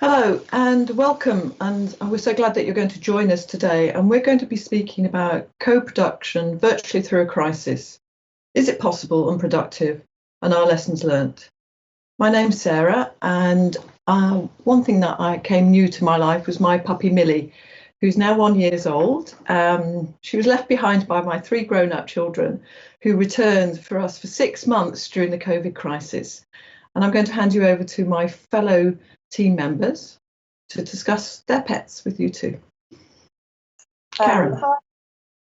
Hello and welcome, and we're so glad that you're going to join us today, and we're going to be speaking about co-production virtually through a crisis. Is it possible and productive, and our lessons learnt? My name's Sarah, and one thing that came new to my life was my puppy Millie, who's now 1 year old. She was left behind by my 3 grown-up children, who returned for us for 6 months during the COVID crisis. And I'm going to hand you over to my fellow team members to discuss their pets with you too. Karen.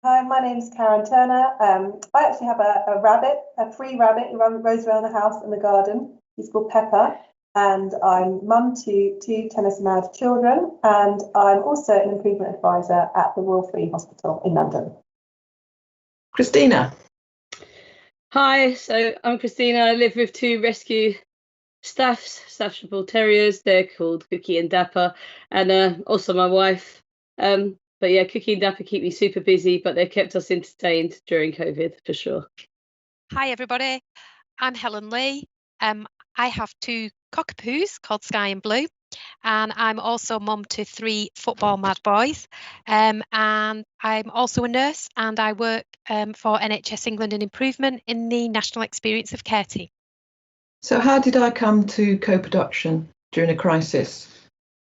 Hi, my name's Karen Turner. I actually have a rabbit, a free rabbit who roams around the house and the garden. He's called Pepper, and I'm mum to 2 tennis-mad children, and I'm also an improvement advisor at the Royal Free Hospital in London. Christina. Hi, so I'm Christina. I live with 2 rescue Staffs Bull Terriers. They're called Cookie and Dapper, and also my wife. But yeah, Cookie and Dapper keep me super busy, but they've kept us entertained during COVID for sure. Hi everybody, I'm Helen Lee. I have 2 cockapoos called Sky and Blue, and I'm also mum to 3 football mad boys. And I'm also a nurse, and I work for NHS England and Improvement in the National Experience of Care team. So how did I come to co-production during a crisis?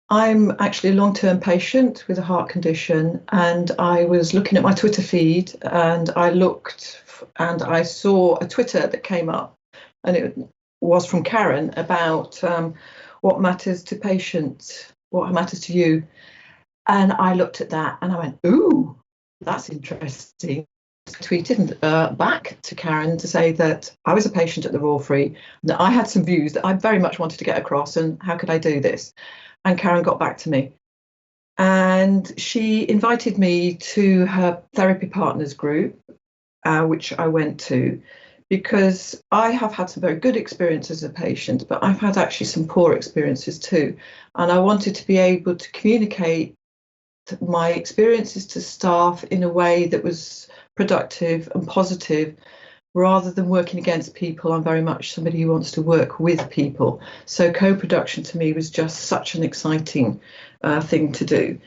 I'm actually a long-term patient with a heart condition, and I was looking at my Twitter feed, and I looked and I saw a Twitter that came up, and it was from Karen about what matters to patients, what matters to you. And I looked at that and I went, ooh, that's interesting. I tweeted back to Karen to say that I was a patient at the Royal Free, that I had some views that I very much wanted to get across, and how could I do this? And Karen got back to me, and she invited me to her therapy partners group, which I went to, because I have had some very good experiences as a patient, but I've had actually some poor experiences too, and I wanted to be able to communicate my experiences to staff in a way that was productive and positive, rather than working against people. I'm very much somebody who wants to work with people. So co-production to me was just such an exciting thing to do.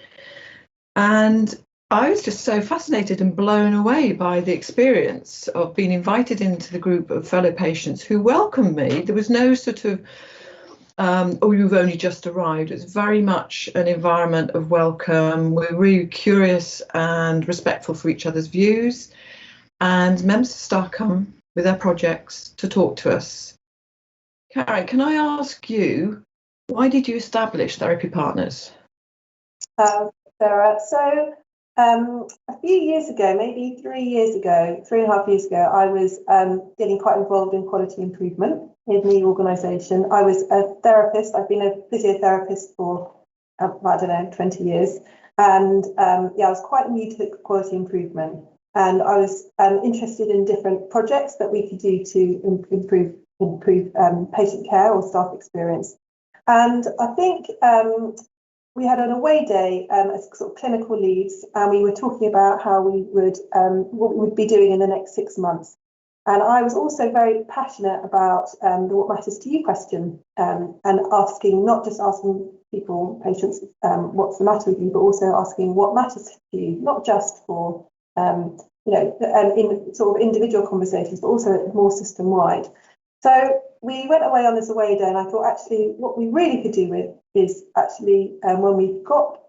And I was just so fascinated and blown away by the experience of being invited into the group of fellow patients who welcomed me. There was no sort of, oh, you've only just arrived. It's very much an environment of welcome. We're really curious and respectful for each other's views. And members of staff come with their projects to talk to us. Karen, can I ask you, why did you establish Therapy Partners? Sarah, so a few years ago, maybe 3 years ago, 3.5 years ago, I was getting quite involved in quality improvement in the organisation. I was a therapist. I've been a physiotherapist for, I don't know, 20 years. And I was quite new to quality improvement. And I was interested in different projects that we could do to improve patient care or staff experience. And I think we had an away day as sort of clinical leads, and we were talking about how we would what we would be doing in the next 6 months. And I was also very passionate about the "what matters to you" question, and not just asking people, patients, what's the matter with you, but also asking what matters to you, not just for in sort of individual conversations, but also more system-wide. So we went away on this away day, and I thought actually what we really could do with is actually when we've got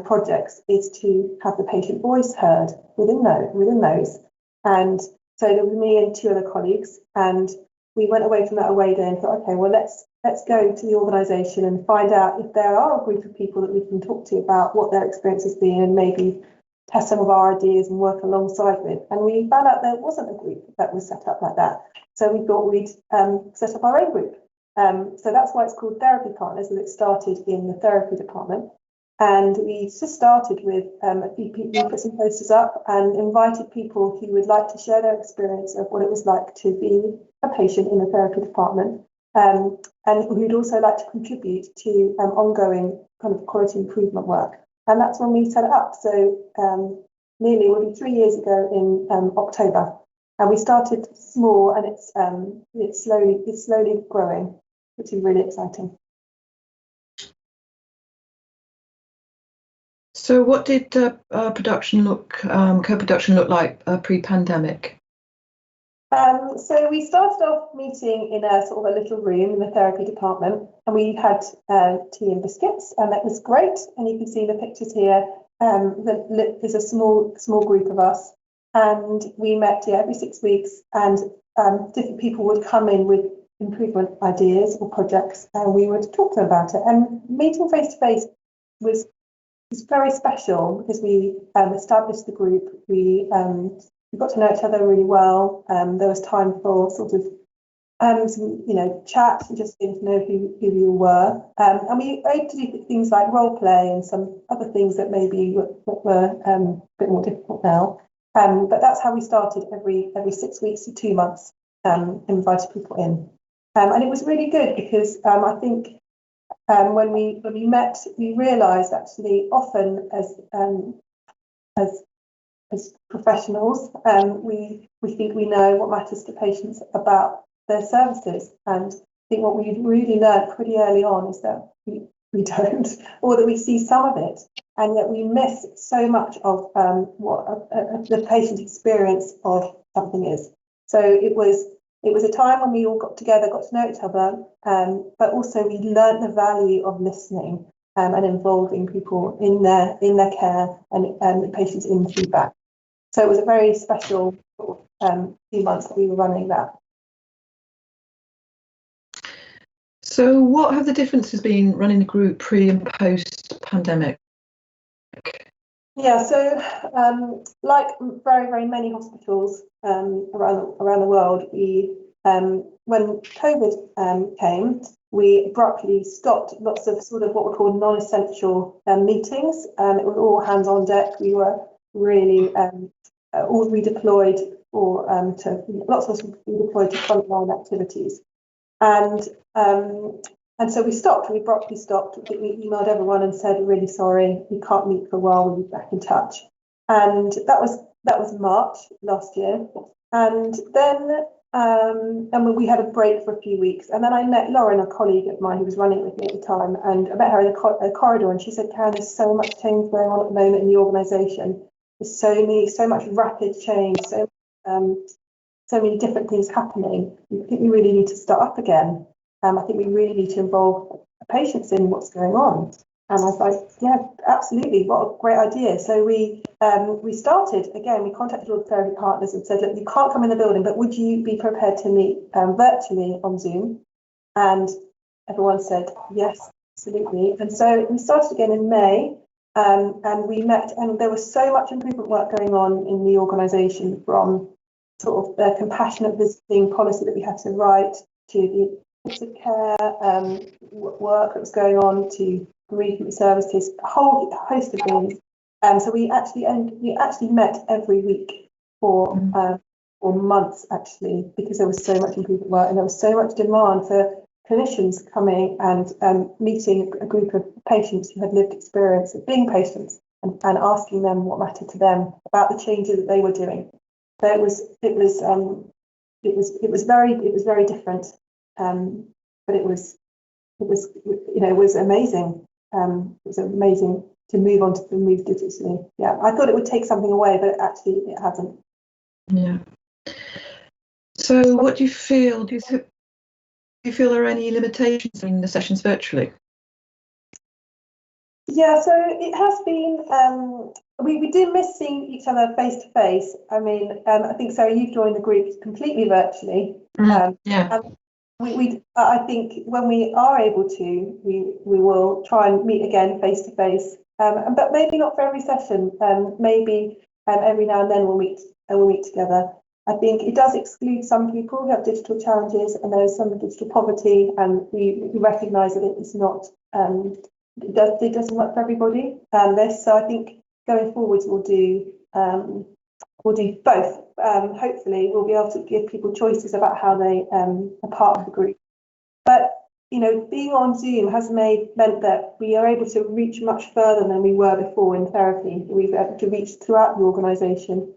projects is to have the patient voice heard within those. And so there was me and 2 other colleagues, and we went away from that away day and thought, okay, well let's go to the organisation and find out if there are a group of people that we can talk to about what their experience has been, and maybe test some of our ideas and work alongside with. And we found out there wasn't a group that was set up like that. So we thought we'd set up our own group. So that's why it's called Therapy Partners, and it started in the therapy department. And we just started with a few people. We put some posters up and invited people who would like to share their experience of what it was like to be a patient in the therapy department, and who'd also like to contribute to ongoing kind of quality improvement work. And that's when we set it up. So nearly, it will be 3 years ago in October. And we started small, and it's slowly growing, which is really exciting. So what did co-production look like pre-pandemic? So we started off meeting in a sort of a little room in the therapy department, and we had tea and biscuits, and that was great. And you can see the pictures here. There's a small group of us, and we met every 6 weeks, and different people would come in with improvement ideas or projects, and we would talk to them about it. And meeting face to face was very special because we established the group. We got to know each other really well. There was time for sort of some, chat and just getting to know who you were. And we were able to do things like role play and some other things that maybe were a bit more difficult now. But that's how we started every 6 weeks to 2 months, invited people in. And it was really good because I think when we met, we realised actually often as professionals, we think we know what matters to patients about their services, and I think what we really learned pretty early on is that we don't, or that we see some of it, and yet we miss so much of what the patient experience of something is. So it was a time when we all got together, got to know each other, but also we learned the value of listening and involving people in their care and patients in feedback. So it was a very special few months that we were running that. So what have the differences been running the group pre and post pandemic? Yeah, so like very, very many hospitals around the world, we when COVID came, we abruptly stopped lots of sort of what we call non-essential meetings. It was all hands on deck. We were really all redeployed to lots of us redeployed to frontline activities, and so we stopped. We abruptly stopped. We emailed everyone and said, "Really sorry, we can't meet for a while. We'll be back in touch." And that was March last year, and then we had a break for a few weeks, and then I met Lauren, a colleague of mine who was running with me at the time, and I met her in the corridor, and she said, "Karen, there's so much change going on at the moment in the organisation. There's so much rapid change, so many different things happening. I think we really need to start up again. I think we really need to involve patients in what's going on." And I was like, "Yeah, absolutely. What a great idea." So we started again. We contacted all the therapy partners and said, "Look, you can't come in the building, but would you be prepared to meet virtually on Zoom?" And everyone said yes, absolutely. And so we started again in May. And we met, and there was so much improvement work going on in the organisation, from sort of the compassionate visiting policy that we had to write, to the intensive care work that was going on, to bereavement services, a whole host of things. So we actually met every week for months, actually, because there was so much improvement work and there was so much demand for clinicians coming and meeting a group of patients who had lived experience of being patients and asking them what mattered to them about the changes that they were doing. So it was very different, but it was amazing. It was amazing to move digitally. Yeah, I thought it would take something away, but actually it hasn't. Yeah. So what do you feel? Do you feel there are any limitations in the sessions virtually? Yeah, so it has been, we do miss seeing each other face to face. I mean, I think, Sarah, you've joined the group completely virtually. Yeah. I think when we are able to, we will try and meet again face to face, but maybe not for every session. Maybe every now and then we'll meet together. I think it does exclude some people who have digital challenges, and there is some digital poverty, and we recognise that it is not. It doesn't work for everybody. So I think going forwards we'll do both. Hopefully we'll be able to give people choices about how they are part of the group. But being on Zoom has meant that we are able to reach much further than we were before in therapy. We've been able to reach throughout the organisation.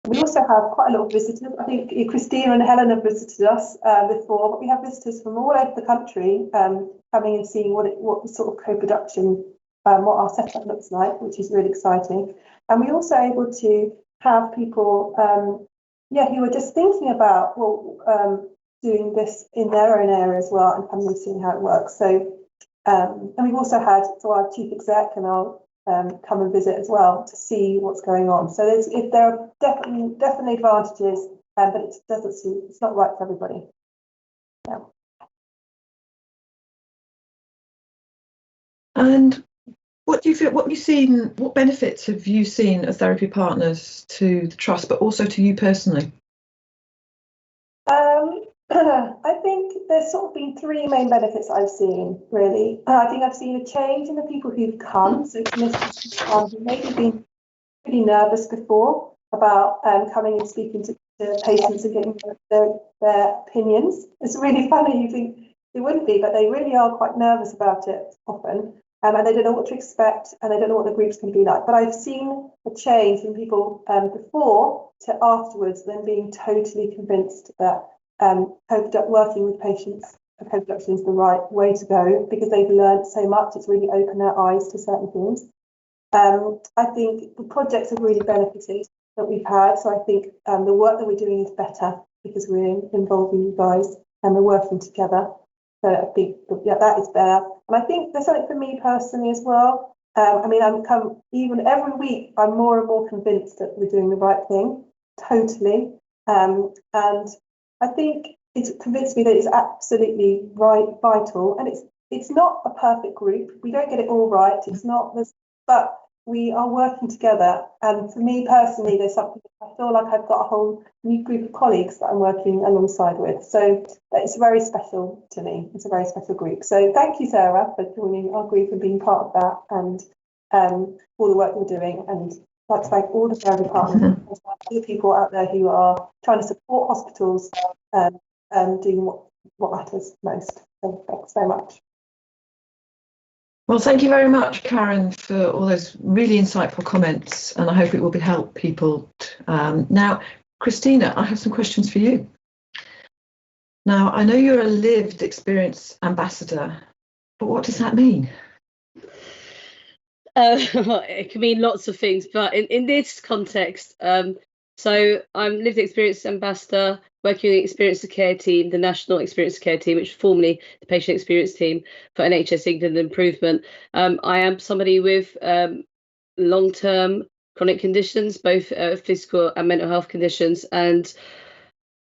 We also have quite a lot of visitors. I think Christina and Helen have visited us before, but we have visitors from all over the country coming and seeing what sort of co-production what our setup looks like, which is really exciting. And we're also able to have people, who are just thinking about doing this in their own area as well, and coming and seeing how it works. So, and we've also had our chief exec and I'll come and visit as well to see what's going on. So there are definitely advantages, but it's not right for everybody. Yeah. And what do you feel? What have you seen? What benefits have you seen as therapy partners to the trust, but also to you personally? I think there's sort of been three main benefits I've seen, really. I think I've seen a change in the people who've come. So clinicians who maybe been pretty nervous before about coming and speaking to patients and getting their opinions. It's really funny. You think they wouldn't be, but they really are quite nervous about it often. And they don't know what to expect, and they don't know what the group's going to be like. But I've seen a change in people before to afterwards, then being totally convinced that working with patients, co-production is the right way to go, because they've learned so much. It's really opened their eyes to certain things. I think the projects have really benefited that we've had. So I think the work that we're doing is better because we're involving you guys and we're working together. So I think that is better. And I think there's something for me personally as well. Even every week, I'm more and more convinced that we're doing the right thing, totally. And I think it's convinced me that it's absolutely vital. And it's not a perfect group. We don't get it all right. It's not this, but we are working together. And for me personally, there's something I feel like I've got a whole new group of colleagues that I'm working alongside with. So it's very special to me. It's a very special group. So thank you, Sarah, for joining our group and being part of that, and all the work we're doing. And I'd like to thank all the therapy partners, all the people out there who are trying to support hospitals and doing what matters most. So thanks so much. Well, thank you very much, Karen, for all those really insightful comments, and I hope it will help people. Now, Christina, I have some questions for you. Now, I know you're a lived experience ambassador, but what does that mean? It can mean lots of things, but in this context, so I'm lived experience ambassador, working with the Experience Care Team, the National Experience Care Team, which was formerly the Patient Experience Team for NHS England Improvement. I am somebody with long-term chronic conditions, both physical and mental health conditions. And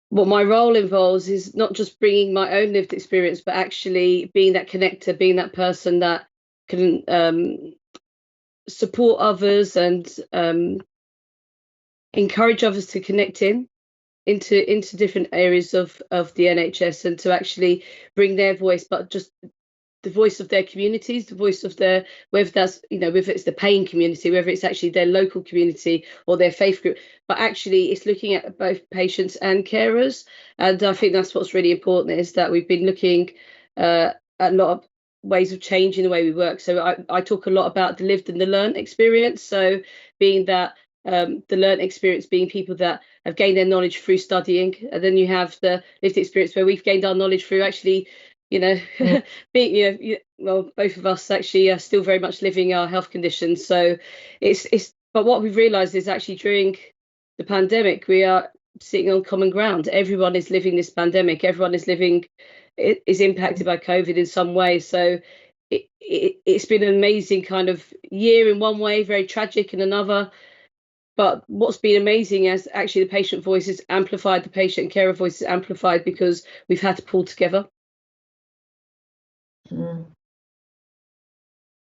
what my role involves is not just bringing my own lived experience, but actually being that connector, being that person that can support others and encourage others to connect into different areas of the NHS, and to actually bring their voice, but just the voice of their communities, the voice of their, whether that's, whether it's the paying community, whether it's actually their local community or their faith group, but actually it's looking at both patients and carers. And I think that's what's really important, is that we've been looking at a lot of ways of changing the way we work. So I talk a lot about the lived and the learned experience. So being that the learned experience being people that have gained their knowledge through studying, and then you have the lived experience where we've gained our knowledge through actually, being, well, both of us actually are still very much living our health conditions. So but what we've realised is actually during the pandemic, we are sitting on common ground. Everyone is living this pandemic. Everyone is impacted by COVID in some way. So it's been an amazing kind of year in one way, very tragic in another. But what's been amazing is actually the patient voice is amplified, the patient and carer voice is amplified, because we've had to pull together.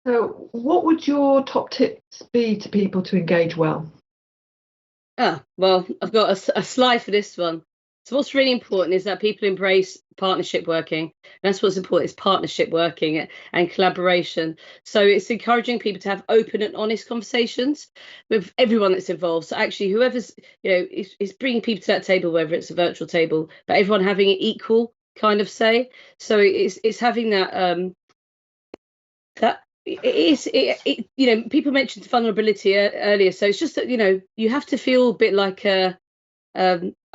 So what would your top tips be to people to engage well? Well, I've got a slide for this one. So what's really important is that people embrace partnership working. And that's what's important, is partnership working and collaboration. So it's encouraging people to have open and honest conversations with everyone that's involved. So actually whoever's, is bringing people to that table, whether it's a virtual table, but everyone having an equal kind of say. So it's having that, people mentioned vulnerability earlier. So it's just that, you have to feel a bit like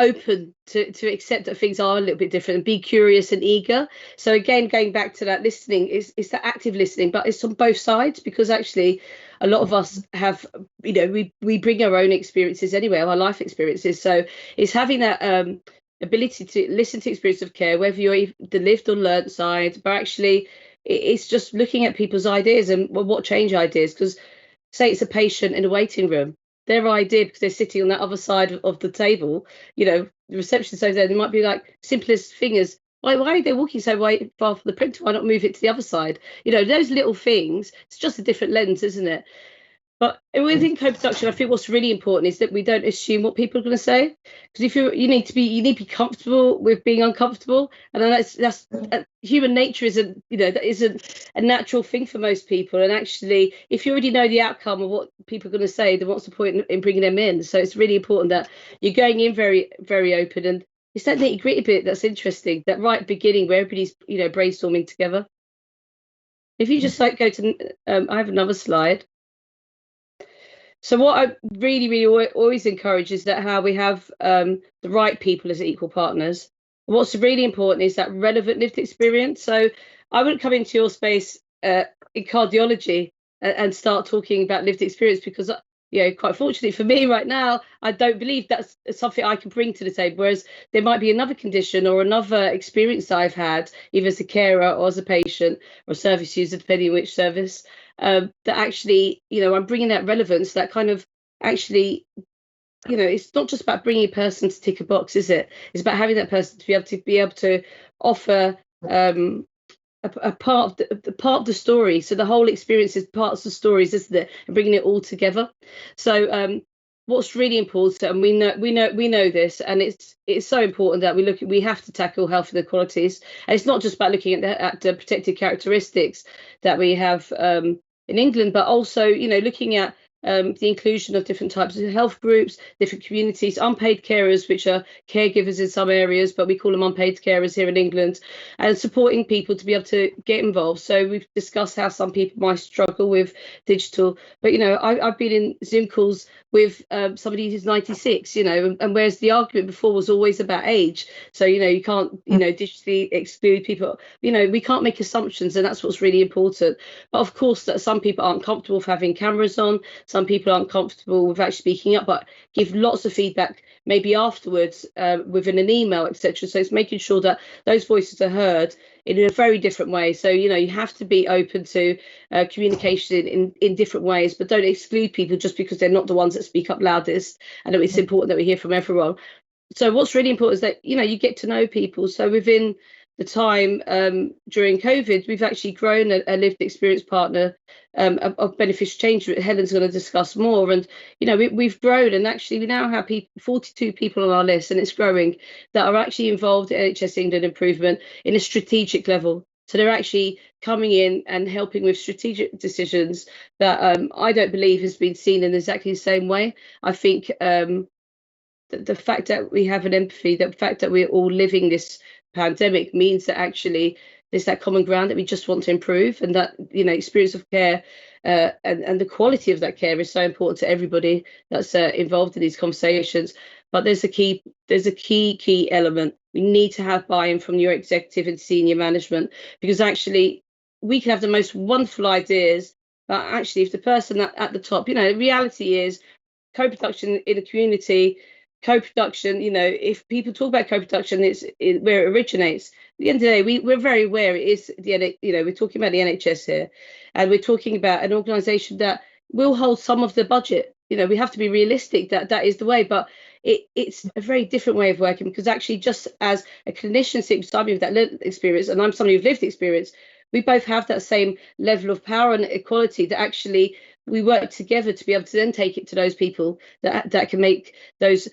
open to accept that things are a little bit different and be curious and eager. So again, going back to that listening, is that active listening, but it's on both sides, because actually a lot of us have, we bring our own experiences anyway, our life experiences. So it's having that ability to listen to experience of care, whether you're the lived or learnt side, but actually it's just looking at people's ideas and what change ideas. Because say it's a patient in a waiting room, their idea, because they're sitting on that other side of the table, the receptionist over there, they might be like simplest thing as, why are they walking so far from the printer? Why not move it to the other side? Those little things. It's just a different lens, isn't it? But within co-production, I think what's really important is that we don't assume what people are going to say, because if you need to be comfortable with being uncomfortable, and that's human nature isn't that isn't a natural thing for most people. And actually, if you already know the outcome of what people are going to say, then what's the point in bringing them in? So it's really important that you're going in very, very open, and it's that nitty-gritty bit that's interesting, that right beginning where everybody's brainstorming together. If you just go to I have another slide. So what I really, really always encourage is that how we have the right people as equal partners. What's really important is that relevant lived experience. So I wouldn't come into your space in cardiology and start talking about lived experience, because quite fortunately for me right now, I don't believe that's something I can bring to the table. Whereas there might be another condition or another experience I've had, either as a carer or as a patient or a service user, depending on which service, that actually, I'm bringing that relevance, that kind of actually, it's not just about bringing a person to tick a box, is it? It's about having that person to be able to offer a part of the story. So the whole experience is parts of the stories, isn't it? And bringing it all together. So what's really important, and we know this, and it's so important that we have to tackle health inequalities. And it's not just about looking at the protected characteristics that we have in England, but also looking at the inclusion of different types of health groups, different communities, unpaid carers, which are caregivers in some areas, but we call them unpaid carers here in England, and supporting people to be able to get involved. So we've discussed how some people might struggle with digital, but I've been in Zoom calls with somebody who's 96, and whereas the argument before was always about age. So you can't digitally exclude people. We can't make assumptions, and that's what's really important. But of course, that some people aren't comfortable with having cameras on. Some people aren't comfortable with actually speaking up, but give lots of feedback maybe afterwards within an email, etc. So it's making sure that those voices are heard in a very different way. So you have to be open to communication in different ways, but don't exclude people just because they're not the ones that speak up loudest. And it's important that we hear from everyone. So what's really important is that you get to know people. So within the time during COVID, we've actually grown a lived experience partner of beneficial change. Helen's going to discuss more, and we've grown, and actually we now have 42 people on our list, and it's growing, that are actually involved in NHS England improvement in a strategic level. So they're actually coming in and helping with strategic decisions that I don't believe has been seen in exactly the same way. I think the fact that we have an empathy, the fact that we're all living this pandemic, means that actually there's that common ground that we just want to improve, and that experience of care and the quality of that care is so important to everybody that's involved in these conversations. But there's a key element. We need to have buy-in from your executive and senior management, because actually we can have the most wonderful ideas, but actually if the person at the top, the reality is co-production in a community, co-production, if people talk about co-production, it's where it originates. At the end of the day, we're very aware it is we're talking about the NHS here, and we're talking about an organisation that will hold some of the budget. We have to be realistic that is the way, but it's a very different way of working, because actually, just as a clinician sitting beside me with that lived experience, and I'm somebody with lived experience, we both have that same level of power and equality, that actually we work together to be able to then take it to those people that can make those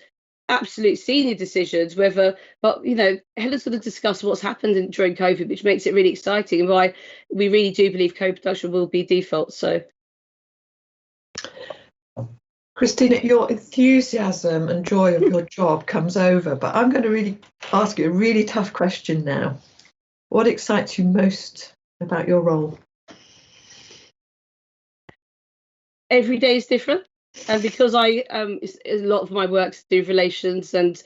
absolute senior decisions. Helen's going to discuss what's happened during COVID, which makes it really exciting, and why we really do believe co-production will be default. So Christina, your enthusiasm and joy of your job comes over, but I'm going to really ask you a really tough question now. What excites you most about your role? Every day is different. And because a lot of my work to do with relations and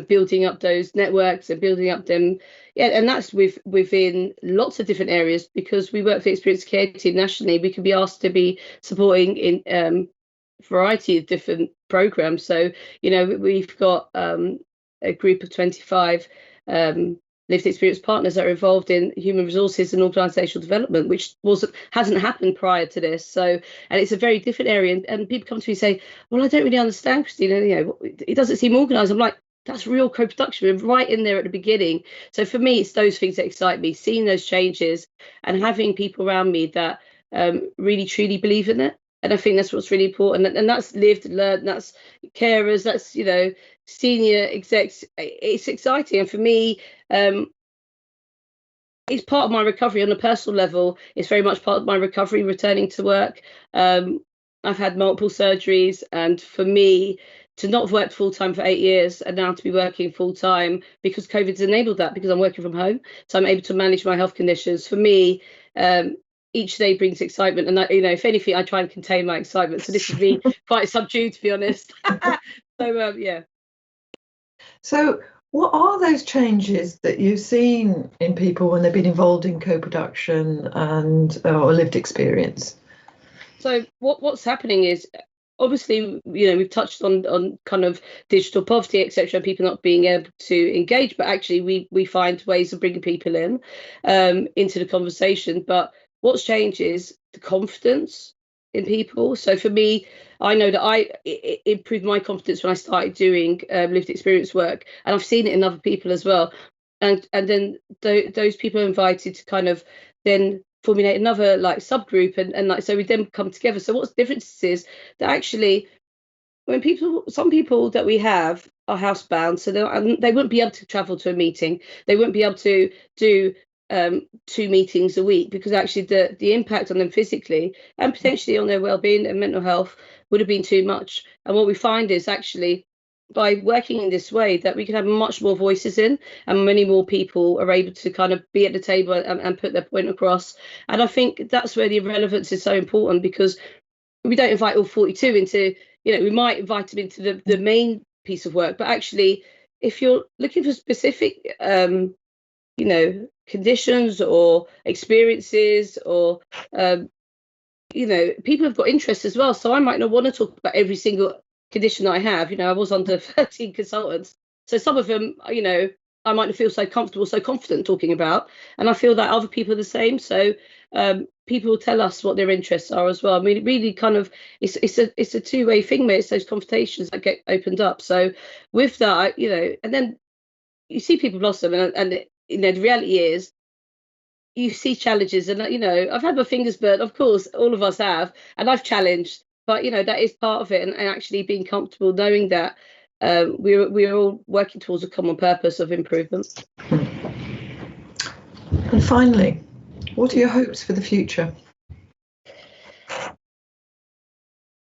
building up those networks and building up them, and that's within lots of different areas, because we work for Experienced Care Team nationally. We can be asked to be supporting in variety of different programs. So, we've got a group of 25 lived experience partners that are involved in human resources and organisational development, which hasn't happened prior to this. So, and it's a very different area. And people come to me and say, well, I don't really understand, Christina, it doesn't seem organised. I'm like, that's real co-production. We're right in there at the beginning. So for me, it's those things that excite me, seeing those changes and having people around me that really truly believe in it. And I think that's what's really important. And that's lived and learned, that's carers, that's, senior execs. It's exciting. And for me, it's part of my recovery on a personal level. It's very much part of my recovery, returning to work. I've had multiple surgeries, and for me, to not have worked full-time for 8 years and now to be working full-time because COVID's enabled that, because I'm working from home, so I'm able to manage my health conditions. For me, each day brings excitement, and if anything, I try and contain my excitement. So this is me quite subdued, to be honest. So yeah. So what are those changes that you've seen in people when they've been involved in co-production and or lived experience? So what's happening is, obviously, we've touched on kind of digital poverty, etc., people not being able to engage, but actually we find ways of bringing people in into the conversation. But what's changed is the confidence in people. So for me, I know that it improved my confidence when I started doing lived experience work, and I've seen it in other people as well. And then those people are invited to kind of then formulate another subgroup, and so we then come together. So what's the difference is that actually, when some people that we have are housebound, so they wouldn't be able to travel to a meeting, they wouldn't be able to do 2 meetings a week, because actually the impact on them physically and potentially on their well-being and mental health would have been too much. And what we find is actually, by working in this way, that we can have much more voices in, and many more people are able to kind of be at the table and put their point across. And I think that's where the relevance is so important, because we don't invite all 42 into, we might invite them into the main piece of work, but actually, if you're looking for specific conditions or experiences, or people have got interests as well. So I might not want to talk about every single condition I have. I was under 13 consultants, so some of them I might not feel so comfortable, so confident talking about, and I feel that other people are the same. So people tell us what their interests are as well. I mean, it really kind of it's a two-way thing, mate. It's those conversations that get opened up. So with that, and then you see people blossom, and the reality is, you see challenges, and I've had my fingers burnt, of course, all of us have, and I've challenged, but that is part of it, and actually being comfortable knowing that we're all working towards a common purpose of improvement. And finally, what are your hopes for the future?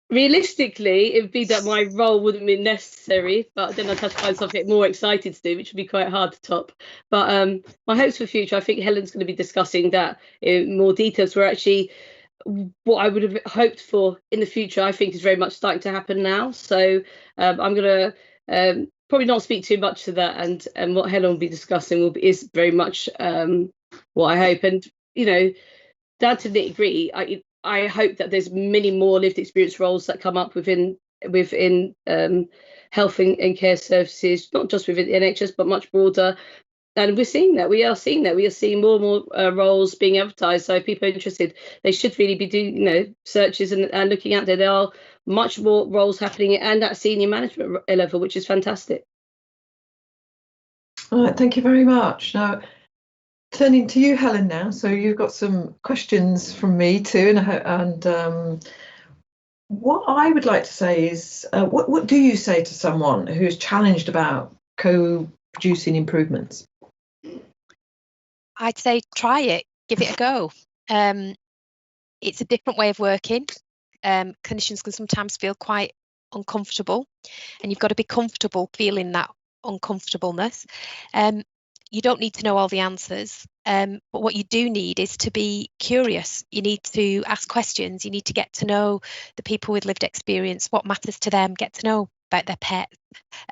Realistically, it would be that my role wouldn't be necessary, but then I'd have to find something more exciting to do, which would be quite hard to top. But my hopes for the future, I think Helen's going to be discussing that in more details. Where actually, what I would have hoped for in the future, I think, is very much starting to happen now. So I'm going to probably not speak too much to that, and what Helen will be discussing is very much what I hope. And down to nitty gritty, I hope that there's many more lived experience roles that come up within health and care services, not just within the NHS, but much broader. And we're seeing that. We are seeing more and more roles being advertised. So if people are interested, they should really be doing searches and looking out there. There are much more roles happening, and at senior management level, which is fantastic. All right, thank you very much. Now, turning to you, Helen, now. So you've got some questions from me too, and what I would like to say is, what do you say to someone who's challenged about co-producing improvements? I'd say try it, give it a go. It's a different way of working. Clinicians can sometimes feel quite uncomfortable, and you've got to be comfortable feeling that uncomfortableness. You don't need to know all the answers. But what you do need is to be curious. You need to ask questions. You need to get to know the people with lived experience, what matters to them, get to know about their pets,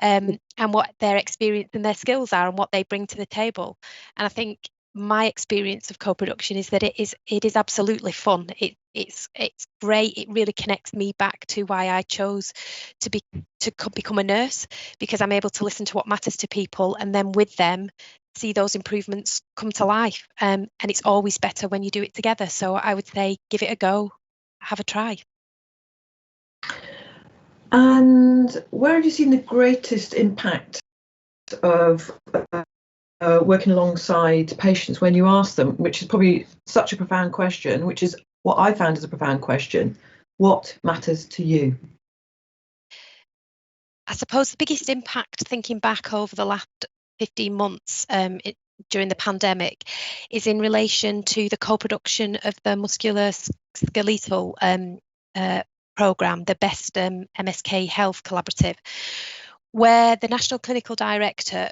and what their experience and their skills are and what they bring to the table. And I think my experience of co-production is that it is absolutely fun. It's great. It really connects me back to why I chose to become a nurse, because I'm able to listen to what matters to people and then with them see those improvements come to life. And it's always better when you do it together. So I would say give it a go, have a try. And where have you seen the greatest impact of working alongside patients when you ask them, which is probably such a profound question, which is what I found as a profound question, what matters to you? I suppose the biggest impact, thinking back over the last 15 months during the pandemic, is in relation to the co-production of the musculoskeletal programme, the Best MSK Health Collaborative, where the National Clinical Director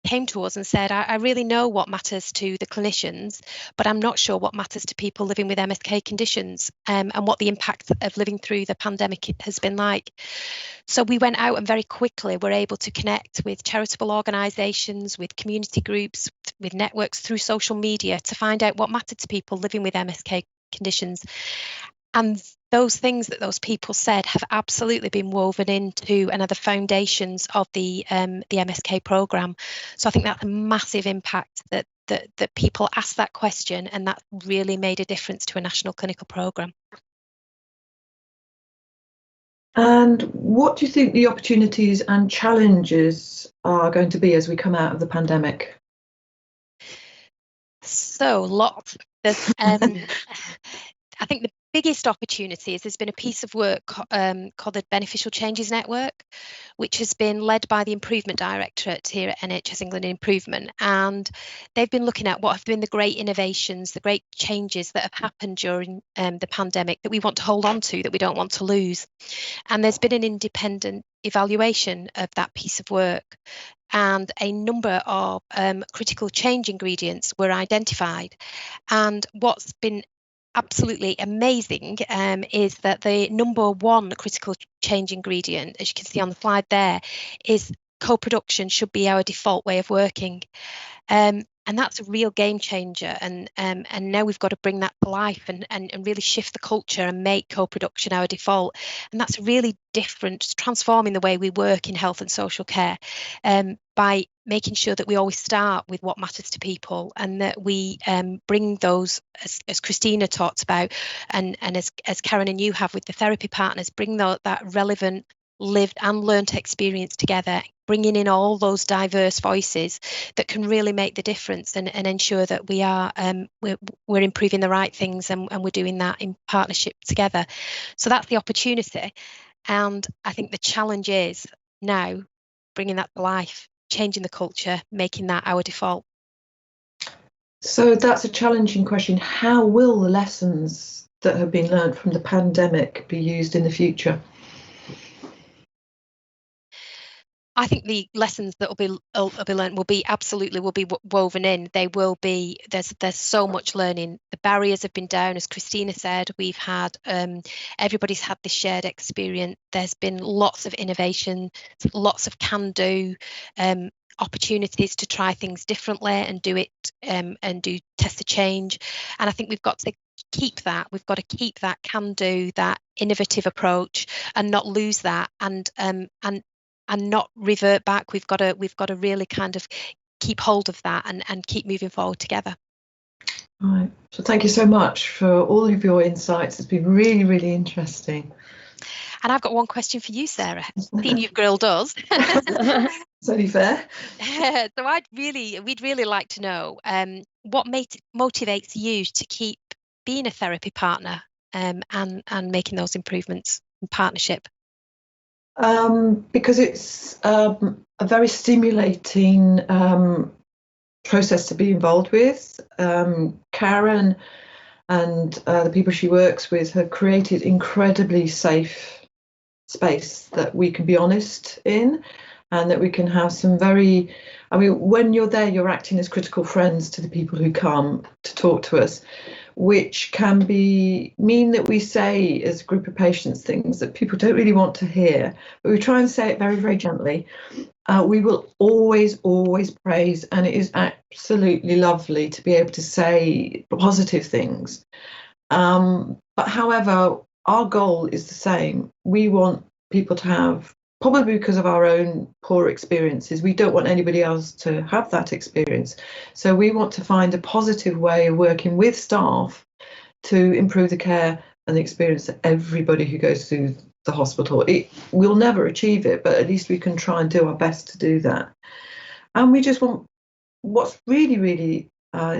came to us and said, I really know what matters to the clinicians, but I'm not sure what matters to people living with MSK conditions, and what the impact of living through the pandemic has been like. So we went out and very quickly were able to connect with charitable organisations, with community groups, with networks through social media to find out what mattered to people living with MSK conditions. And those things that those people said have absolutely been woven into and are the foundations of the MSK programme. So I think that's a massive impact that people ask that question, and that really made a difference to a national clinical programme. And what do you think the opportunities and challenges are going to be as we come out of the pandemic? So lots. I think the biggest opportunity is there's been a piece of work called the Beneficial Changes Network, which has been led by the Improvement Directorate here at NHS England Improvement. And they've been looking at what have been the great innovations, the great changes that have happened during the pandemic that we want to hold on to, that we don't want to lose. And there's been an independent evaluation of that piece of work, and a number of critical change ingredients were identified. And what's been absolutely amazing is that the number one critical change ingredient, as you can see on the slide there, is co-production should be our default way of working. And that's a real game changer. And now we've got to bring that to life and really shift the culture and make co-production our default. And that's really different, transforming the way we work in health and social care, by making sure that we always start with what matters to people, and that we bring those, as Christina talked about, and as Karen and you have with the therapy partners, bring that relevant lived and learnt experience together, bringing in all those diverse voices that can really make the difference and ensure that we are we're improving the right things, and we're doing that in partnership together. So that's the opportunity, and I think the challenge is now bringing that to life, changing the culture, making that our default. So that's a challenging question. How will the lessons that have been learned from the pandemic be used in the future? I think the lessons that will be learned will be woven in. They will be, there's so much learning. The barriers have been down, as Christina said. We've had everybody's had this shared experience. There's been lots of innovation, lots of can-do, opportunities to try things differently and do it and do test the change. And I think we've got to keep that. We've got to keep that can-do, that innovative approach, and not lose that, and not revert back. We've got to really kind of keep hold of that and keep moving forward together. Right. So thank you so much for all of your insights. It's been really, really interesting. And I've got one question for you, Sarah. Seeing you've grilled us. It's only fair. So we'd really like to know what motivates you to keep being a therapy partner, and making those improvements in partnership. Because it's a very stimulating process to be involved with. Karen and the people she works with have created incredibly safe space that we can be honest in, and that we can have some very, I mean, when you're there, you're acting as critical friends to the people who come to talk to us, which can mean that we say as a group of patients things that people don't really want to hear, but we try and say it very, very gently. We will always, always praise, and it is absolutely lovely to be able to say positive things. But however, our goal is the same. We want people to have, probably because of our own poor experiences, we don't want anybody else to have that experience. So we want to find a positive way of working with staff to improve the care and the experience of everybody who goes through the hospital. We'll never achieve it, but at least we can try and do our best to do that. And we just want, what's really, really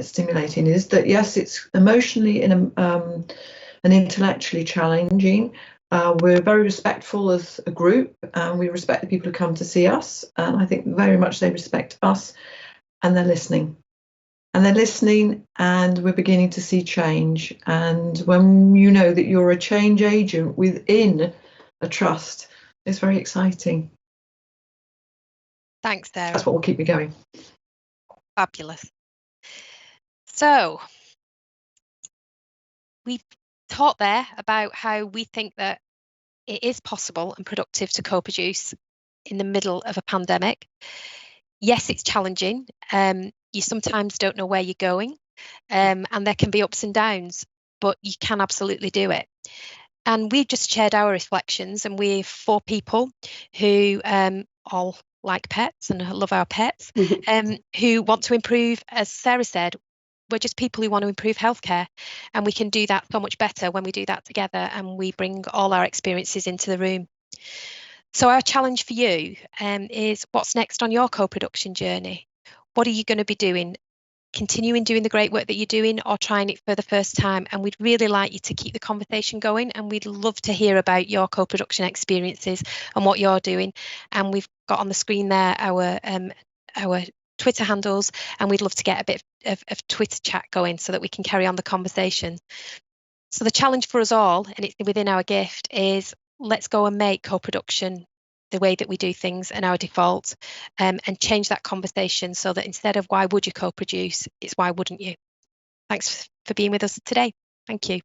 stimulating is that, yes, it's emotionally and intellectually challenging. We're very respectful as a group, and we respect the people who come to see us, and I think very much they respect us, and they're listening. And they're listening, and we're beginning to see change. And when you know that you're a change agent within a trust, it's very exciting. Thanks, Sarah. That's what will keep me going. Fabulous. So we've talked there about how we think that it is possible and productive to co-produce in the middle of a pandemic. Yes, it's challenging. You sometimes don't know where you're going, and there can be ups and downs, but you can absolutely do it. And we've just shared our reflections, and we're 4 people who all like pets and love our pets, who want to improve. As Sarah said, we're just people who want to improve healthcare, and we can do that so much better when we do that together and we bring all our experiences into the room. So our challenge for you is, what's next on your co-production journey? What are you going to be doing? Continuing doing the great work that you're doing, or trying it for the first time? And we'd really like you to keep the conversation going, and we'd love to hear about your co-production experiences and what you're doing. And we've got on the screen there our Twitter handles, and we'd love to get a bit of Twitter chat going so that we can carry on the conversation. So the challenge for us all, and it's within our gift, is let's go and make co-production the way that we do things and our default, and change that conversation so that instead of why would you co-produce, it's why wouldn't you? Thanks for being with us today. Thank you.